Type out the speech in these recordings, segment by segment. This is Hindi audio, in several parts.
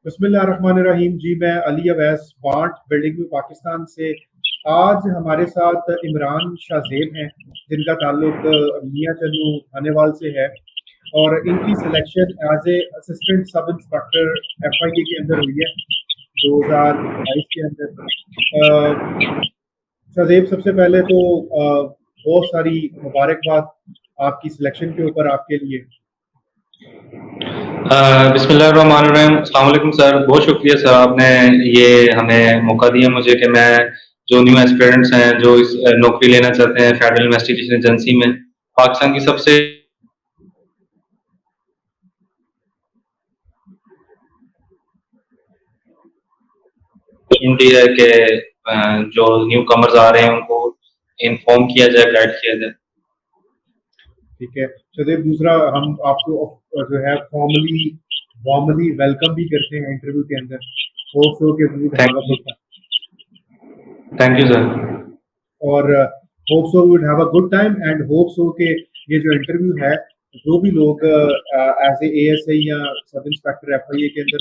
बिस्मिल्लाहिर्रहमानिर्रहीम जी। मैं अली अवैस बांट बिल्डिंग में पाकिस्तान से। आज हमारे साथ इमरान शाहजेब हैं जिनका ताल्लुक मियां चन्नू थानेवाल से है और इनकी selection as a assistant sub inspector FIA के अंदर हुई है 2022 के अंदर। शाहजेब, सबसे पहले तो बहुत सारी मुबारकबाद आपकी सिलेक्शन के ऊपर आपके लिए। बिस्मिल्लाहिर्रहमानिर्रहीम। अस्सलाम वालेकुम सर, बहुत शुक्रिया सर, आपने ये हमें मौका दिया मुझे कि मैं जो न्यू एस्पिरेंट्स हैं जो इस नौकरी लेना चाहते हैं फेडरल इन्वेस्टिगेशन एजेंसी में, पाकिस्तान की सबसे अपॉर्चुनिटी है कि जो न्यू कमर्स आ रहे हैं उनको इन्फॉर्म किया जाए, गाइड किया जाए। ठीक है शाहजेब, दूसरा हम आपको जो है वार्मली वेलकम भी करते हैं इंटरव्यू के अंदर। होप सो के थैंक यू सर। और hope so would have a good time and hope so के ये जो इंटरव्यू है, जो भी लोग एज ए ASI या सब इंस्पेक्टर FIA के अंदर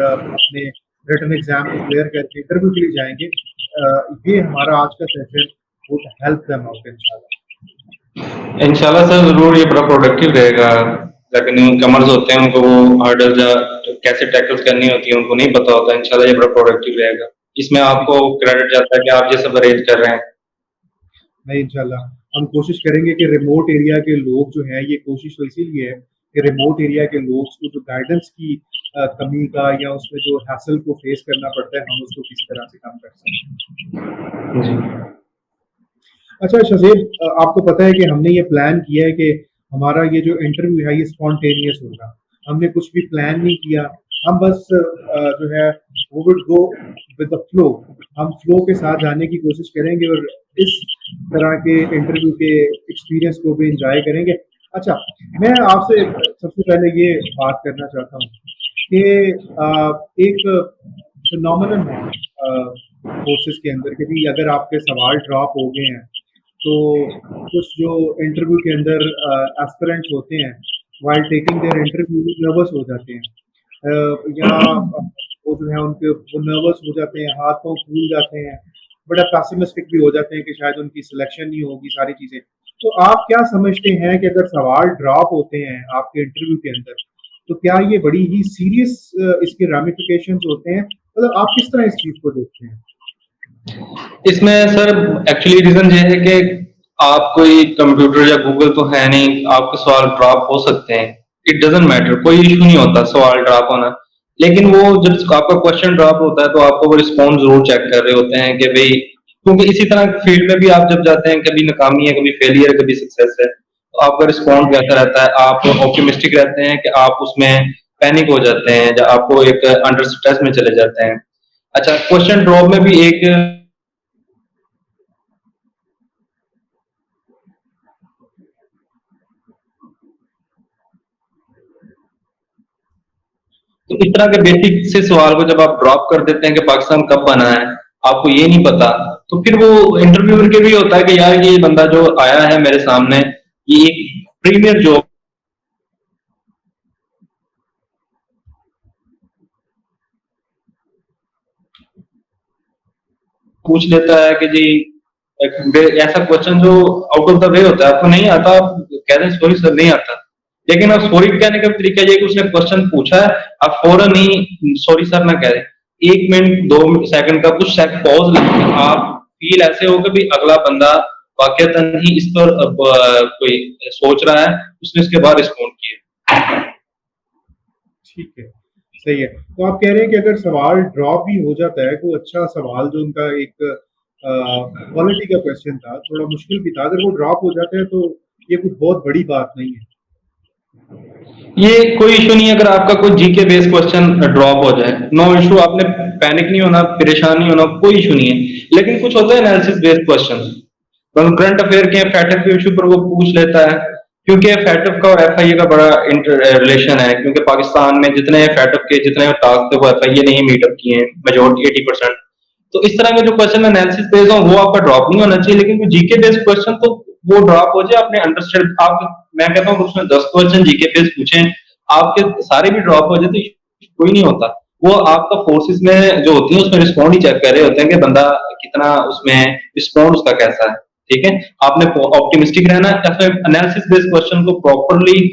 अपने रिटन एग्जाम को क्लियर करके इंटरव्यू के लिए जाएंगे, ये हमारा आज का session would help them out इंशाल्लाह सर, जरूर ये बड़ा प्रोडक्टिव रहेगा। लेकिन न्यू कमर्स होते हैं, उनको वो हर्डल कैसे टैकल करनी होती है उनको नहीं पता होता। इंशाल्लाह ये बड़ा प्रोडक्टिव रहेगा। इसमें आपको क्रेडिट जाता है कि आप ये सब अरेंज कर रहे हैं। नहीं, इंशाल्लाह हम कोशिश करेंगे कि रिमोट एरिया के लोग जो है, ये कोशिश तो इसीलिए है कि रिमोट एरिया के लोग को जो गाइडेंस की कमी का या उसमें जो हैसल को फेस करना पड़ता है, हम उसको किसी तरह से कम कर सकें। अच्छा शाहजेब, आपको पता है कि हमने ये प्लान किया है कि हमारा ये जो इंटरव्यू है ये स्पॉन्टेनियस होगा। हमने कुछ भी प्लान नहीं किया, हम बस जो है वो would go with the flow. हम फ्लो के साथ जाने की कोशिश करेंगे और इस तरह के इंटरव्यू के एक्सपीरियंस को भी एंजॉय करेंगे। अच्छा, मैं आपसे सबसे पहले ये बात करना चाहता हूँ कि एक फिनोमेनन है कोर्सेज के अंदर कि भी अगर आपके सवाल ड्रॉप हो गए हैं तो कुछ जो इंटरव्यू के अंदर एस्पिरेंट्स होते हैं while taking their interview nervous हो जाते हैं, या वो जो है उनके वो नर्वस हो जाते हैं, हाथ पाँव फूल जाते हैं, बड़ा पैसिमिस्टिक भी हो जाते हैं कि शायद उनकी सिलेक्शन नहीं होगी, सारी चीज़ें। तो आप क्या समझते हैं कि अगर सवाल ड्रॉप होते हैं आपके इंटरव्यू के अंदर, तो क्या ये बड़ी ही सीरियस इसके रामिफिकेशंस होते हैं? मतलब आप किस तरह इस चीज़ को देखते हैं? इसमें सर एक्चुअली रीजन ये है कि आप कोई कंप्यूटर या गूगल तो है नहीं, आपके सवाल ड्रॉप हो सकते हैं। इट डजंट मैटर, कोई इशू नहीं होता सवाल ड्रॉप होना। लेकिन वो जब आपका क्वेश्चन ड्रॉप होता है तो आपको वो रिस्पॉन्स जरूर चेक कर रहे होते हैं कि भाई, क्योंकि इसी तरह फील्ड में भी आप जब जाते हैं, कभी नाकामी है, कभी फेलियर है, कभी सक्सेस है, तो आपका रिस्पॉन्स कैसा रहता है? आप ऑप्टिमिस्टिक रहते हैं कि आप उसमें पैनिक हो जाते हैं या आपको एक अंडर स्ट्रेस में चले जाते हैं? अच्छा, क्वेश्चन ड्रॉप में भी एक तो इस तरह के बेसिक से सवाल को जब आप ड्रॉप कर देते हैं कि पाकिस्तान कब बना है, आपको ये नहीं पता, तो फिर वो इंटरव्यूअर के भी होता है कि यार ये बंदा जो आया है मेरे सामने, ये एक प्रीमियर जॉब पूछ लेता है कि जी ऐसा क्वेश्चन जो आउट ऑफ द वे होता है, आपको नहीं आता, आप कह रहे हैं सॉरी सर नहीं आता। लेकिन अब सॉरी कहने का तरीका ये कि उसने क्वेश्चन पूछा है, आप फौरन ही सॉरी सर ना कह रहे, 1 मिनट 2 सेकंड का कुछ पॉज लेके आप फील ऐसे हो कि भाई अगला बंदा वाकईतन ही इस पर कोई सोच रहा है, उसने इसके बाद रिस्पॉन्ड किया। ठीक है, सही है। तो आप कह रहे हैं कि अगर सवाल ड्रॉप भी हो जाता है, कोई अच्छा सवाल जो उनका एक क्वालिटी का क्वेश्चन था, थोड़ा मुश्किल भी था, अगर वो ड्रॉप हो जाता है तो ये कुछ बहुत बड़ी बात नहीं है। ये कोई इशू नहीं है अगर आपका कोई जीके बेस्ड क्वेश्चन ड्रॉप हो जाए, नो इशू, आपने पैनिक नहीं होना, परेशान नहीं होना, कोई इशू नहीं है। लेकिन कुछ होता है analysis based question, current affair के फैटअप के इशू पर वो पूछ लेता है, क्योंकि फैटअप का और FIA का बड़ा रिलेशन है, क्योंकि पाकिस्तान में जितने फैटअप के जितने टास्क थे वो FIA ने ही मीटअप किए हैं, मेजोरिटी 80%। तो इस तरह के जो क्वेश्चन एनालिसिस बेस्ड हो वो आपका ड्रॉप नहीं होना चाहिए। लेकिन जीके बेस्ड क्वेश्चन तो वो ड्रॉप हो जाए, आपने अंडरस्टैंड, आप मैं कहता हूँ उसमें 10 क्वेश्चन जीके बेस्ड पूछे, आपके सारे भी ड्रॉप हो जाए तो कोई नहीं होता। वो आपका फोर्सेस में जो होती है उसमें रिस्पॉन्ड ही चेक कर रहे होते हैं कि बंदा कितना उसमें रिस्पॉन्ड उसका कैसा है। ठीक है, आपने ऑप्टिमिस्टिक रहना है या फिर एनालिसिस बेस्ड क्वेश्चन को प्रॉपरली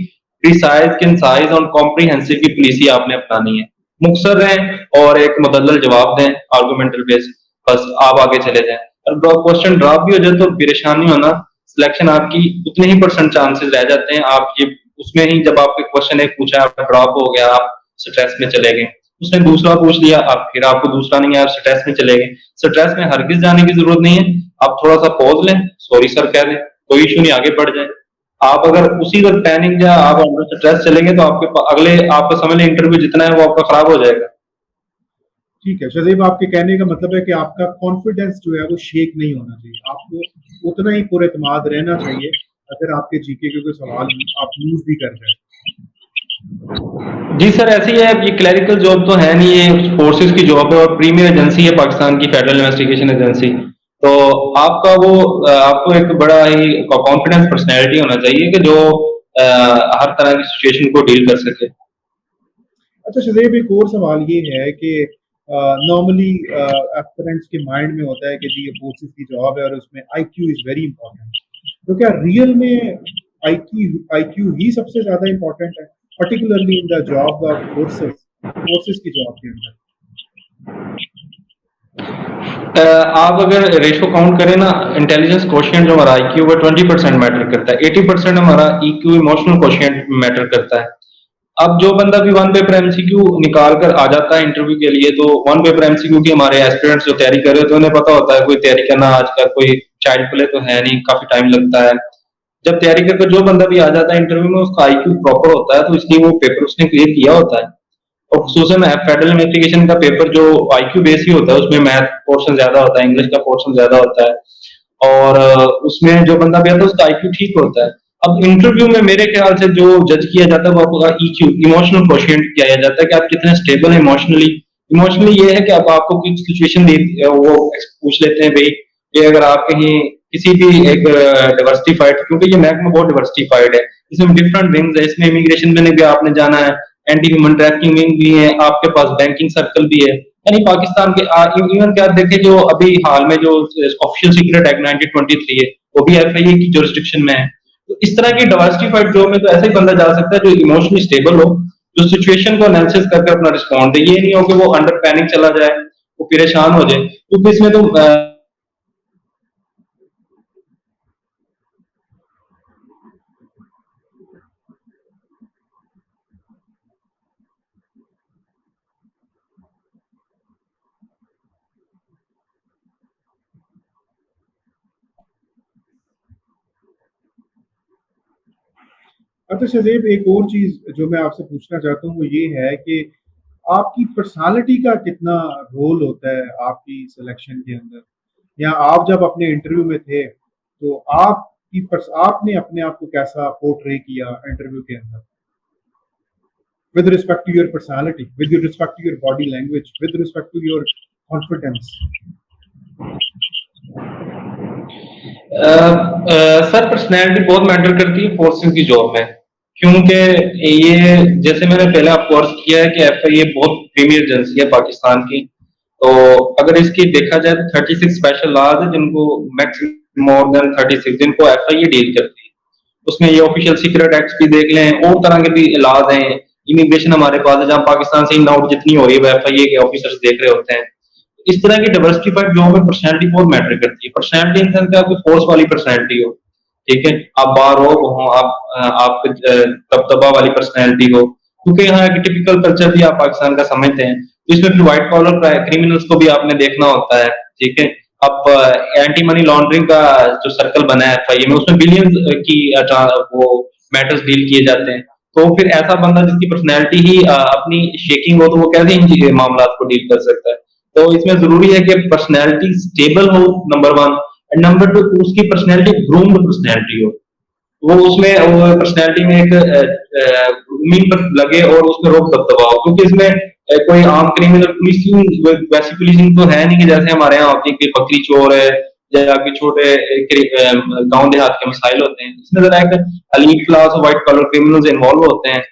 प्रिसाइज कंसाइज और कॉम्प्रिहेंसिव की पॉलिसी आपने अपनानी है। मुख्तसर रहें और एक मुदल्लल जवाब दें आर्गुमेंटल बेस्ड, बस आप आगे चले जाएं। और क्वेश्चन ड्रॉप भी हो जाए तो परेशान नहीं होना, सिलेक्शन आपकी उतने ही परसेंट चांसेस रह जाते हैं। आप ये उसमें ही जब आपके क्वेश्चन एक पूछा आपका ड्रॉप हो गया, आप स्ट्रेस में चले गए, उसने दूसरा पूछ लिया आप फिर आपको दूसरा नहीं आया, आप स्ट्रेस में चले गए। स्ट्रेस में हरगिज जाने की जरूरत नहीं है, आप थोड़ा सा पॉज लें, सॉरी सर कह दें, कोई इशू नहीं, आगे बढ़ जाए। आप अगर उसी वक्त पैनिक या आप अंदर स्ट्रेस चलेंगे तो अगले आपका समझ लें इंटरव्यू जितना है वो आपका खराब हो जाएगा। ठीक है शजीब, आपके कहने का मतलब है कि आपका कॉन्फिडेंस जो है वो शेक नहीं होना चाहिए, आपको उतना ही पुरएतमाद रहना चाहिए अगर आपके जीके के कोई सवाल आप यूज भी कर रहे हैं। जी सर, ऐसी है, ये क्लरिकल जॉब तो है नहीं, ये फोर्सेस की जॉब है और प्रीमियर एजेंसी है पाकिस्तान की, फेडरल इन्वेस्टिगेशन एजेंसी। तो आपका वो आपको एक बड़ा ही कॉन्फिडेंस पर्सनैलिटी होना चाहिए कि जो हर तरह की सिचुएशन को डील कर सके। अच्छा शजीब, एक और सवाल ये है कि नॉर्मली एस्पिरेंट्स के माइंड में होता है कि जी ये फोर्सेस की जॉब है और उसमें आईक्यू इज वेरी इंपॉर्टेंट, तो क्या रियल में आईक्यू ही सबसे ज्यादा इंपॉर्टेंट है, particularly in the job of forces forces की जॉब के अंदर? आप अगर रेशो काउंट करें ना, इंटेलिजेंस क्वोशिएंट जो हमारा आईक्यू वो 20% मैटर करता है, 80% हमारा ईक्यू इमोशनल क्वोशिएंट मैटर करता है। अब जो बंदा भी वन पेपर एमसीक्यू निकाल कर आ जाता है इंटरव्यू के लिए, तो वन पेपर एमसीक्यू की हमारे एस्पिरेंट्स जो तैयारी कर रहे होते हैं उन्हें पता होता है कोई तैयारी करना आज का कोई चाइल्ड प्ले तो है नहीं, काफी टाइम लगता है। जब तैयारी करके जो बंदा भी आ जाता है इंटरव्यू में उसका आईक्यू प्रॉपर होता है, तो इसलिए वो पेपर उसने क्लियर किया होता है। और खुसूसन फेडरल इन्वेस्टिगेशन का पेपर जो आईक्यू बेस ही होता है, उसमें मैथ पोर्शन ज्यादा होता है, इंग्लिश का पोर्शन ज्यादा होता है और उसमें जो बंदा भी आता है उसका आईक्यू ठीक होता है। अब इंटरव्यू में मेरे ख्याल से जो जज किया जाता है वो आपका ईक्यू इमोशनल क्वोशिएंट किया जाता है कि आप कितने स्टेबल है इमोशनली। इमोशनली ये है कि अब आपको कुछ सिचुएशन दे वो पूछ लेते हैं भाई, ये अगर आप कहीं किसी भी एक डाइवर्सिफाइड, क्योंकि ये महकमा बहुत डाइवर्सिफाइड है, इसमें डिफरेंट विंग्स है, इसमें इमिग्रेशन में भी आपने जाना है, एंटी ह्यूमन ट्रैफिकिंग विंग भी है, आपके पास बैंकिंग सर्कल भी है। यानी पाकिस्तान के इवन क्या देखें जो अभी हाल में जो ऑफिशियल सीक्रेट एक्ट 1923 है वो भी एफआईए की जुरिस्डिक्शन में है। तो इस तरह की डाइवर्सिफाइड जॉब में तो ऐसे ही बंदा जा सकता है जो इमोशनली स्टेबल हो, जो सिचुएशन को एनालिसिस करके अपना रिस्पॉन्ड दे, ये नहीं हो कि वो अंडर पैनिक चला जाए, वो परेशान हो जाए, क्योंकि इसमें तो अच्छा शजीब, एक और चीज जो मैं आपसे पूछना चाहता हूँ वो ये है कि आपकी पर्सनालिटी का कितना रोल होता है आपकी सिलेक्शन के अंदर, या आप जब अपने इंटरव्यू में थे तो आपने अपने आप को कैसा पोर्ट्रे किया इंटरव्यू के अंदर, with respect to your personality, with respect to your body language, with respect to your confidence? Sir personality बहुत मैटर करती है फोर्सेस की जॉब में, क्योंकि ये जैसे मैंने पहले आपको अर्ज किया है कि एफआईए बहुत प्रीमियर एजेंसी है पाकिस्तान की। तो अगर इसकी देखा जाए तो 36 स्पेशल लॉज है जिनको मैक्सिमम मोर देन 36 जिनको एफआईए डील करती है। उसमें ये ऑफिशियल सीक्रेट एक्ट भी देख लें, और तरह के भी लॉज हैं, इमिग्रेशन हमारे पास है जहाँ पाकिस्तान से इन आउट जितनी हो रही है वो एफआईए के ऑफिसर्स देख रहे होते हैं। इस तरह की डाइवर्सिफाइड जॉब में पर्सनैलिटी बहुत मैटर करती है। पर्सनैलिटी इन सेंस आपकी फोर्स वाली पर्सनैलिटी हो, ठीक है, आप बारोग हो, आप दबदबा वाली पर्सनैलिटी हो, क्योंकि यहाँ एक टिपिकल कल्चर भी आप पाकिस्तान का समझते हैं, तो इसमें फिर व्हाइट कॉलर क्रिमिनल्स को भी आपने देखना होता है, ठीक है। अब एंटी मनी लॉन्ड्रिंग का जो सर्कल बना है एफआईए में उसमें बिलियंस की वो मैटर्स डील किए जाते हैं। तो फिर ऐसा बंदा जिसकी पर्सनैलिटी ही अपनी शेकिंग हो तो वो कैसे इन मामला को डील कर सकता है। तो इसमें जरूरी है कि पर्सनैलिटी स्टेबल हो number one, and number two उसकी पर्सनैलिटी ग्रूम्ड पर्सनैलिटी हो, वो उसमें पर्सनैलिटी में एक ग्रूमिंग पर लगे और उसमें रोक दबदबा हो, क्योंकि इसमें कोई आम क्रिमिनल पुलिसिंग वैसी पुलिसिंग तो है नहीं कि जैसे हमारे यहाँ होती है कि बकरी चोर है या कि छोटे गांव देहात के मसाइल होते हैं। इसमें जरा एक एलीट क्लास और व्हाइट कॉलर क्रिमिनल्स इन्वॉल्व होते हैं।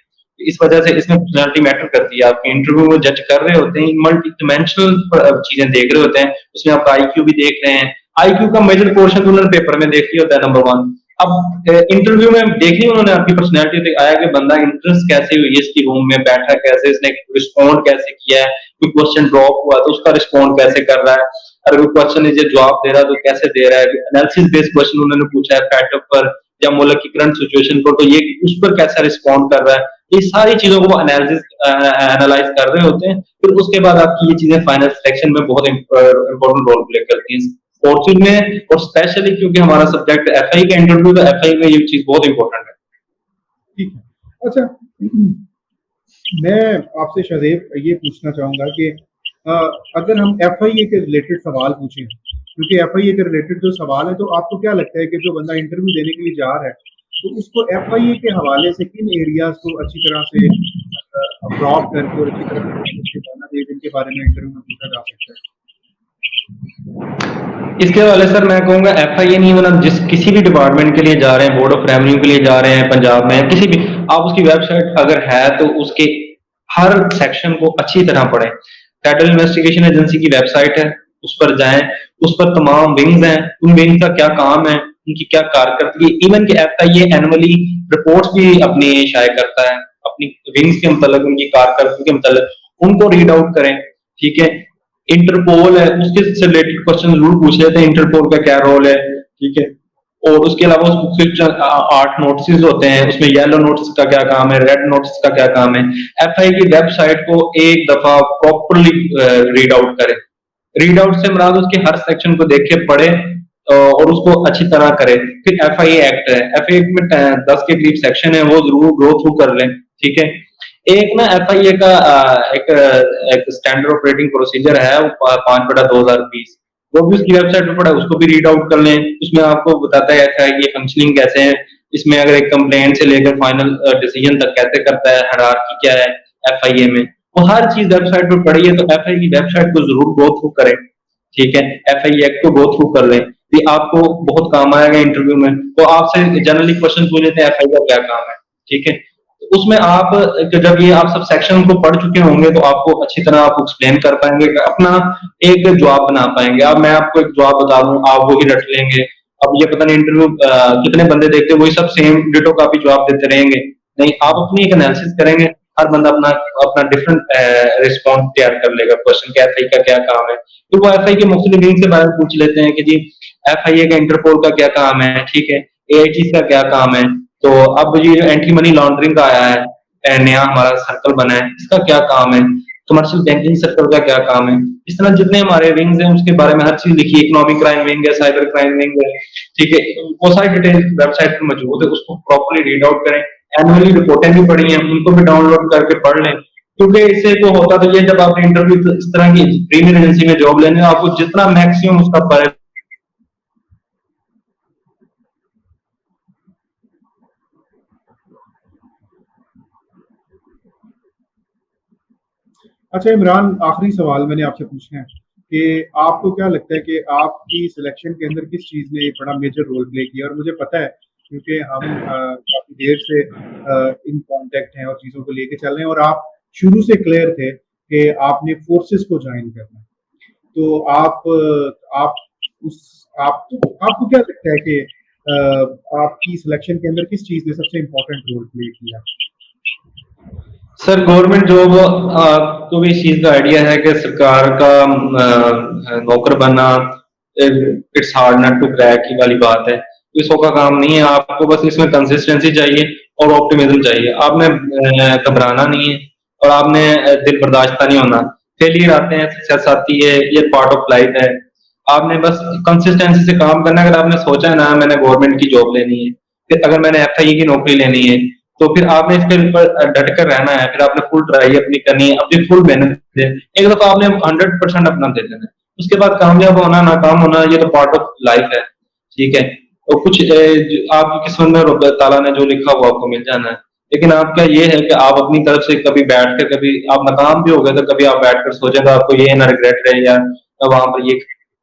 इस वजह से इसमें पर्सनैलिटी मैटर करती है। आपके इंटरव्यू में जज कर रहे होते हैं, मल्टी डायमेंशनल चीजें देख रहे होते हैं, उसमें आपका आईक्यू भी देख रहे हैं। आईक्यू का मेजर पोर्शन तो उन्होंने पेपर में देख लिया होता है, नंबर वन। अब इंटरव्यू में देखी उन्होंने आपकी पर्सनैलिटी आया कि बंदा इंटरेस्ट कैसे हुई है, इसकी रूम में बैठा कैसे, इसने रिस्पॉन्ड कैसे किया है, कोई क्वेश्चन ड्रॉप हुआ तो उसका रिस्पॉन्ड कैसे कर रहा है, अगर कोई क्वेश्चन है जवाब दे रहा है तो कैसे दे रहा है, एनालिसिस बेस्ड क्वेश्चन उन्होंने पूछा है पैटर्न पर या मुल्क की करंट सिचुएशन पर, तो ये उस पर कैसा रिस्पॉन्ड कर रहा है, ये सारी चीजों को वो एनालाइज कर रहे होते हैं। फिर उसके बाद आपकी ये चीजें फाइनल सिलेक्शन में बहुत इंपॉर्टेंट रोल प्ले करती हैं फोर्सिंग में, और स्पेशली क्योंकि हमारा सब्जेक्ट एफआई का इंटरव्यू, तो एफआई में ये चीज बहुत इंपॉर्टेंट है। ठीक है। अच्छा, मैं आपसे शादेब ये पूछना चाहूंगा कि अगर हम एफआईए के रिलेटेड सवाल पूछें, क्योंकि एफआईए के रिलेटेड जो सवाल है, तो आपको क्या लगता है कि जो बंदा इंटरव्यू देने के लिए जा रहा है तो उसको एफआईए के हवाले से किन एरियाज को अच्छी तरह से अब्रॉर्ब करके और अच्छी तरह से जाना चाहिए जिनके बारे में इंटरव्यू में पूछा जा सकता है? इसके वाले सर मैं कहूंगा एफआईए नहीं, मतलब जिस किसी भी डिपार्टमेंट के लिए जा रहे हैं, बोर्ड ऑफ रेवेन्यू के लिए जा रहे हैं पंजाब में, किसी भी, आप उसकी वेबसाइट अगर है तो उसके हर सेक्शन को अच्छी तरह पढ़ें। फेडरल इन्वेस्टिगेशन एजेंसी की वेबसाइट है, उस पर जाएं, उस पर तमाम विंग्स हैं, उन विंग्स का क्या काम है, उनकी क्या कारकर्दगी, इवन कि एफआईए एनुअली रिपोर्ट्स भी अपनी शाये करता है अपनी विंग्स के मतलब, उनकी कारकर्दगी के मतलब, उनको रीड आउट करें। ठीक है, इंटरपोल है, उसके से रिलेटेड क्वेश्चन जरूर पूछ लेते हैं, इंटरपोल का क्या रोल है। ठीक है, और उसके अलावा कुछ 8 नोटिस होते हैं, उसमें येलो नोटिस का क्या काम है, रेड नोटिस का क्या काम है। एफआई की वेबसाइट को एक दफा प्रॉपरली रीड आउट करें। रीड आउट से मुराद उसके हर सेक्शन को देख के पढ़े और उसको अच्छी तरह करें। फिर एफआई एक्ट है, एफआई एक्ट में 10 के करीब सेक्शन है, वो जरूर गो थ्रू कर लें। ठीक है, एक ना एफआईए का एक स्टैंडर्ड ऑपरेटिंग प्रोसीजर है, वो 5/2020, वो भी उसकी वेबसाइट पर पड़ा है, उसको भी रीड आउट कर लें। उसमें आपको बताता है एफआईए फंक्शनिंग कैसे है, इसमें अगर एक कंप्लेंट से लेकर फाइनल डिसीजन तक कैसे करता है, हायरार्की क्या है एफआईए में, वो हर चीज वेबसाइट पर पड़ी है। तो एफआई की वेबसाइट को जरूर गो थ्रू करें। ठीक है, एफआई एक्ट को गो थ्रू कर लें, ये आपको बहुत काम आएगा इंटरव्यू में। तो आपसे जनरली क्वेश्चन पूछ लेते हैं एफआई का क्या काम है। ठीक है, उसमें आप जब ये आप सब सेक्शन को पढ़ चुके होंगे तो आपको अच्छी तरह आप एक्सप्लेन कर पाएंगे, अपना एक जवाब बना पाएंगे। अब मैं आपको एक जवाब बता दूं, आप वही रट लेंगे। अब ये पता नहीं इंटरव्यू कितने बंदे देखते हैं, वही सब सेम डिटो कॉपी जवाब देते रहेंगे। नहीं, आप अपनी एक एनालिसिस करेंगे, हर बंदा अपना अपना डिफरेंट रिस्पॉन्स तैयार कर लेगा क्वेश्चन के एफआई का क्या काम है। तो वो एफआई के मुख्तलिफ विंग से बारे में पूछ लेते हैं कि जी एफआईए का इंटरपोल का क्या काम है। ठीक है, एआईटी का क्या काम है। तो अब ये जो एंटी मनी लॉन्ड्रिंग का आया है, नया हमारा सर्कल बना है, इसका क्या काम है, कमर्शियल बैंकिंग सर्कल का क्या काम है। इस तरह जितने हमारे विंग्स हैं उसके बारे में हर चीज लिखी, इकोनॉमिक क्राइम विंग है, साइबर क्राइम विंग है। ठीक है, वो सारी डिटेल वेबसाइट पर मौजूद है, उसको प्रॉपर्ली रीड आउट करें। एनुअली रिपोर्टें भी पढ़ी हैं, उनको भी डाउनलोड करके पढ़ लें, क्योंकि इससे तो होता तो ये, जब आप इंटरव्यू इस तरह की प्रीमियर एजेंसी में जॉब लेने, आपको जितना मैक्सिमम उसका अच्छा इमरान, आखिरी सवाल मैंने आपसे पूछना है कि आपको क्या लगता है कि आपकी सिलेक्शन के अंदर किस चीज़ ने एक बड़ा मेजर रोल प्ले किया? और मुझे पता है क्योंकि हम काफ़ी देर से इन कांटेक्ट हैं और चीज़ों को लेके चल रहे हैं, और आप शुरू से क्लियर थे कि आपने फोर्सेस को ज्वाइन करना है। तो आप उस आपको क्या लगता है कि आपकी सिलेक्शन के अंदर किस चीज़ ने सबसे इम्पोर्टेंट रोल प्ले किया? सर गवर्नमेंट जॉब, आपको भी इस चीज का आइडिया है कि सरकार का नौकर बनना it's hard not to crack की वाली बात है। तो इसो का काम नहीं है, आपको बस इसमें कंसिस्टेंसी चाहिए और ऑप्टिमिज्म चाहिए। आपने घबराना नहीं है और आपने दिल बर्दाश्त नहीं होना। फेलियर आते हैं, सक्सेस आती है, ये पार्ट ऑफ लाइफ है। आपने बस कंसिस्टेंसी से काम करना है। अगर आपने सोचा है ना मैंने गवर्नमेंट की जॉब लेनी है, फिर अगर मैंने एफआईए की नौकरी लेनी है, तो फिर आपने इसके ऊपर डट कर रहना है। फिर आपने फुल ट्राई अपनी करनी है, अपनी फुल मेहनत से एक दफा आपने 100% अपना दे देना है। उसके बाद कामयाब होना नाकाम होना ये तो पार्ट ऑफ लाइफ है। ठीक है, तो कुछ आपकी किस्मत में रब ताला ने जो लिखा हुआ आपको मिल जाना है। लेकिन आपका ये है कि आप अपनी तरफ से कभी बैठ कर, कभी आप नाकाम भी हो गए तो कभी आप बैठ कर सोचेगा आपको ये ना रिग्रेट रहे या वहां पर ये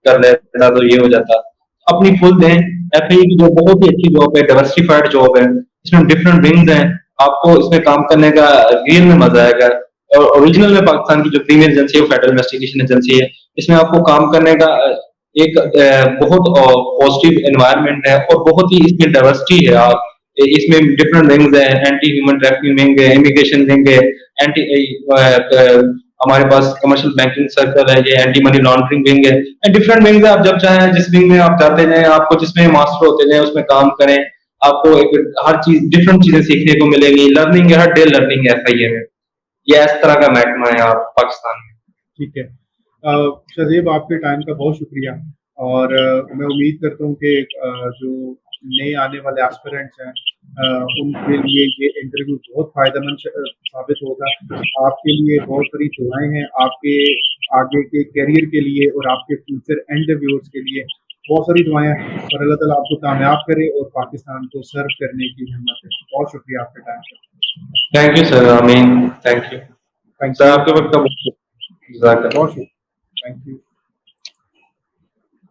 कर लेता तो ये हो जाता। अपनी फुल दें। एफआईए की जो बहुत ही अच्छी जॉब है, डाइवर्सिफाइड जॉब है, इसमें डिफरेंट विंग्स हैं, आपको इसमें काम करने का रियल में मजा आएगा। और ओरिजिनल में पाकिस्तान की जो प्रीमियर एजेंसी है, फेडरल इन्वेस्टिगेशन एजेंसी है, इसमें आपको काम करने का एक बहुत पॉजिटिव एनवायरनमेंट है और बहुत ही इसमें डाइवर्सिटी है। आप इसमें डिफरेंट विंग्स है, एंटी ह्यूमन ट्रैफिकिंग विंग है, इमिग्रेशन विंग है, एंटी हमारे पास कमर्शियल बैंकिंग सर्कल है, ये एंटी मनी लॉन्ड्रिंग विंग है, डिफरेंट विंग है। आप जब चाहें जिस विंग में आप जाते जाएं, आपको जिसमें मास्टर होते जाएं उसमें काम करें, आपको एक हर चीज डिफरेंट चीजें सीखने को मिलेंगी। लर्निंग है, हर डे लर्निंग है FIA में। ये इस तरह का महकमा है यहाँ पाकिस्तान में। ठीक है। शहजेब, आपके टाइम का बहुत शुक्रिया, और मैं उम्मीद करता हूँ कि जो नए आने वाले एस्पिरेंट्स हैं उनके लिए ये इंटरव्यू बहुत फ़ायदेमंद साबित होगा। आपके लिए बहुत सारी दुआएं हैं, आपके आगे के करियर के लिए और आपके फ्यूचर एंडेवर्स के लिए बहुत सारी दुआएं हैं, और अल्लाह ताला आपको कामयाब करे और पाकिस्तान को सर्व करने की हिम्मत है। बहुत शुक्रिया आपके टाइम का। थैंक यू सर, आमीन, thank you thank sir, you. आपके वक्त का बहुत बहुत शुक्रिया।